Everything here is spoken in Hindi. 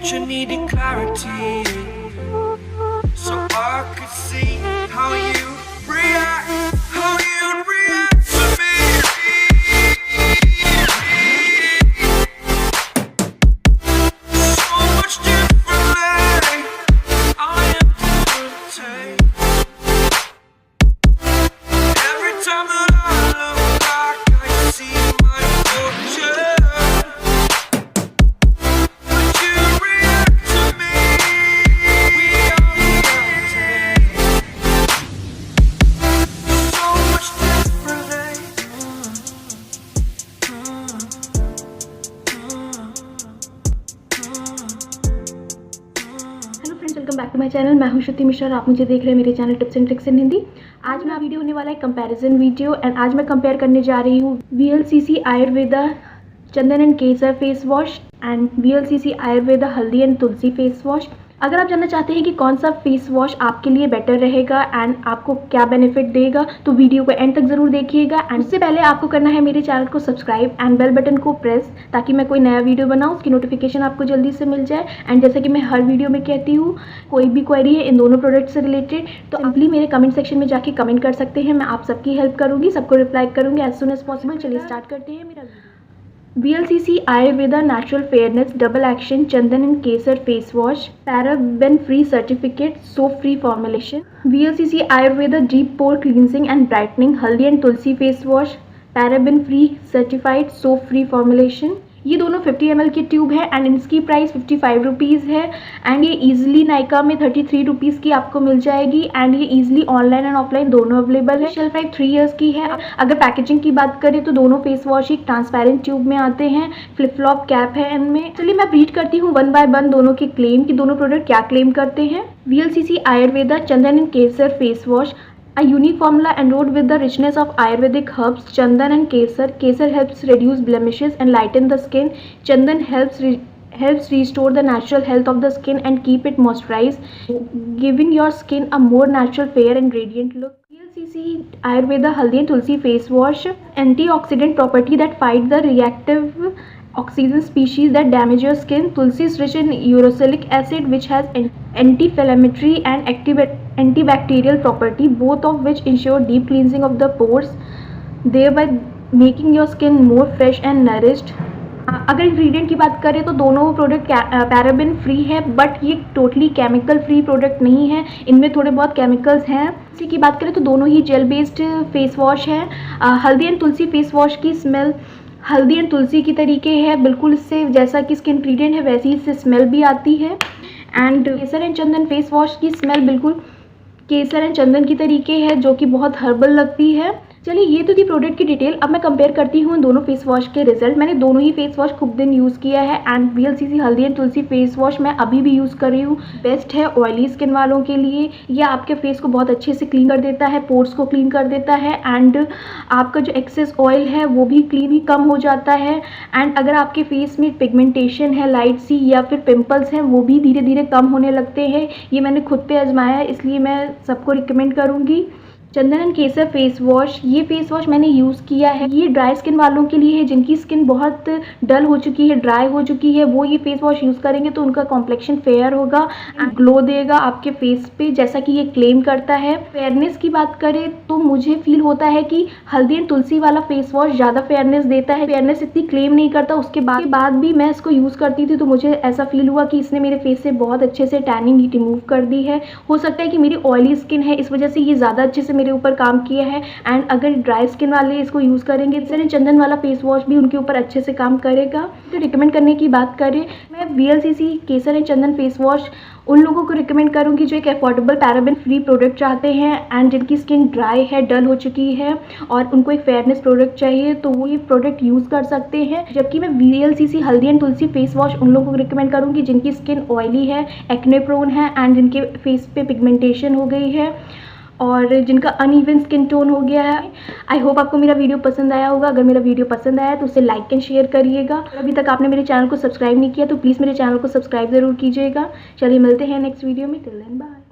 but you needed clarity, so I could see how you react, how you'd react to me. So much differently, I am different. Every time that I look back, I see my future. But you react to me. We are reacting so much differently. Hello friends, welcome back to my channel. मैं हूं श्रुति मिश्रा और आप मुझे देख रहे हैं मेरे चैनल टिप्स एंड ट्रिक्स इन हिंदी। आज मेरा वीडियो होने वाला है कंपैरिजन वीडियो एंड आज मैं कंपेयर करने जा रही हूं VlCC Ayurveda Chandan and kesar face wash and VlCC Ayurveda हल्दी एंड तुलसी फेस वॉश। अगर आप जानना चाहते हैं कि कौन सा फेस वॉश आपके लिए बेटर रहेगा एंड आपको क्या बेनिफिट देगा तो वीडियो को एंड तक ज़रूर देखिएगा। एंड उससे पहले आपको करना है मेरे चैनल को सब्सक्राइब एंड बेल बटन को प्रेस, ताकि मैं कोई नया वीडियो बनाऊँ उसकी नोटिफिकेशन आपको जल्दी से मिल जाए। एंड जैसे कि मैं हर वीडियो में कहती हूँ, कोई भी क्वेरी है इन दोनों प्रोडक्ट से रिलेटेड तो सिंपली मेरे कमेंट सेक्शन में जाके कमेंट कर सकते हैं। मैं आप सबकी हेल्प करूँगी, सबको रिप्लाई करूँगी एज सुन एज पॉसिबल। चलिए स्टार्ट करते हैं मेरा video. VlCC Ayurveda natural fairness double action chandan and kesar face wash, paraben free certificate, soap free formulation. VlCC Ayurveda deep pore cleansing and brightening haldi and tulsi face wash, paraben free certified, soap free formulation. ये दोनों 50 ml की ट्यूब है एंड इसकी प्राइस 55 रुपीज़ है एंड ये ईजिली नायका में 33 रुपीज़ की आपको मिल जाएगी एंड ये ईजिली ऑनलाइन एंड ऑफलाइन दोनों अवेलेबल है। शेल्फ लाइफ 3 इयर्स की है। अगर पैकेजिंग की बात करें तो दोनों फेस वॉश एक ट्रांसपेरेंट ट्यूब में आते हैं, फ्लिप फ्लॉप कैप है इनमें। चलिए मैं रीड करती हूँ वन बाय वन दोनों के क्लेम कि दोनों प्रोडक्ट क्या क्लेम करते हैं। VlCC Ayurveda Chandan and Kesar face wash, a unique formula enriched with the richness of Ayurvedic herbs, Chandan and Kesar. Kesar helps reduce blemishes and lighten the skin. Chandan helps restore the natural health of the skin and keep it moisturized, giving your skin a more natural, fair and radiant look. VlCC Ayurveda Haldi and Tulsi face wash, antioxidant property that fight the reactive oxygen species that damage your skin. Tulsi is rich in uracilic acid which has anti-inflammatory and antibacterial property, both of which ensure deep cleansing of the pores, thereby making your skin more fresh and nourished. अगर इंग्रेडिएंट की बात करें तो दोनों प्रोडक्ट पैराबेन फ्री है, बट ये टोटली केमिकल फ्री प्रोडक्ट नहीं है, इनमें थोड़े बहुत केमिकल्स हैं। इसी की बात करें तो दोनों ही जेल बेस्ड फेस वॉश है। हल्दी एंड तुलसी फेस वॉश की स्मेल हल्दी एंड तुलसी की तरीके है, बिल्कुल इससे जैसा कि इसके इंग्रेडिएंट है वैसी इससे स्मेल भी आती है। And Kesar and Chandan face wash की स्मेल बिल्कुल केसर एंड चंदन की तरीके है, जो कि बहुत हर्बल लगती है। चलिए ये तो थी प्रोडक्ट की डिटेल। अब मैं कंपेयर करती हूँ दोनों फेस वॉश के रिजल्ट। मैंने दोनों ही फेस वॉश खूब दिन यूज़ किया है एंड VlCC हल्दी एंड तुलसी फेस वॉश मैं अभी भी यूज़ कर रही हूँ। बेस्ट है ऑयली स्किन वालों के लिए। ये आपके फेस को बहुत अच्छे से क्लीन कर देता है, पोर्स को क्लीन कर देता है एंड आपका जो एक्सेस ऑयल है वो भी क्लीन ही कम हो जाता है। एंड अगर आपके फेस में पिगमेंटेशन है लाइट सी या फिर पिम्पल्स हैं वो भी धीरे धीरे कम होने लगते हैं। ये मैंने खुद पे आजमाया है, इसलिए मैं सबको रिकमेंड करूँगी। चंदन एंड केसर फेस वॉश, ये फेस वॉश मैंने यूज़ किया है। ये ड्राई स्किन वालों के लिए है, जिनकी स्किन बहुत डल हो चुकी है, ड्राई हो चुकी है, वो ये फेस वॉश यूज़ करेंगे तो उनका कॉम्प्लेक्शन फेयर होगा एंड ग्लो देगा आपके फेस पे, जैसा कि ये क्लेम करता है। फेयरनेस की बात करें तो मुझे फील होता है कि हल्दी एंड तुलसी वाला फेस वॉश ज़्यादा फेयरनेस देता है। फेयरनेस इतनी क्लेम नहीं करता। उसके बाद भी मैं इसको यूज़ करती थी तो मुझे ऐसा फील हुआ कि इसने मेरे फेस से बहुत अच्छे से टैनिंग रिमूव कर दी है। हो सकता है कि मेरी ऑयली स्किन है, इस वजह से ये ज़्यादा अच्छे से मेरे ऊपर काम किया है। एंड अगर ड्राई स्किन वाले इसको यूज़ करेंगे तो चंदन वाला फेस वॉश भी उनके ऊपर अच्छे से काम करेगा। तो रिकमेंड करने की बात करें, मैं VlCC Kesar and Chandan face wash उन लोगों को रिकमेंड करूंगी जो एक अफोर्डेबल पैराबेन फ्री प्रोडक्ट चाहते हैं एंड जिनकी स्किन ड्राई है, डल हो चुकी है और उनको एक फेयरनेस प्रोडक्ट चाहिए तो वो ये प्रोडक्ट यूज़ कर सकते हैं। जबकि मैं VlCC हल्दी एंड तुलसी फेस वॉश उन लोगों को रिकमेंड करूंगी जिनकी स्किन ऑयली है, एक्ने प्रोन है एंड जिनके फेस पे पिगमेंटेशन हो गई है और जिनका अनइवन स्किन टोन हो गया है। आई होप आपको मेरा वीडियो पसंद आया होगा। अगर मेरा वीडियो पसंद आया तो उसे लाइक एंड शेयर करिएगा। अभी तक आपने मेरे चैनल को सब्सक्राइब नहीं किया तो प्लीज़ मेरे चैनल को सब्सक्राइब ज़रूर कीजिएगा। चलिए मिलते हैं नेक्स्ट वीडियो में। Till then bye.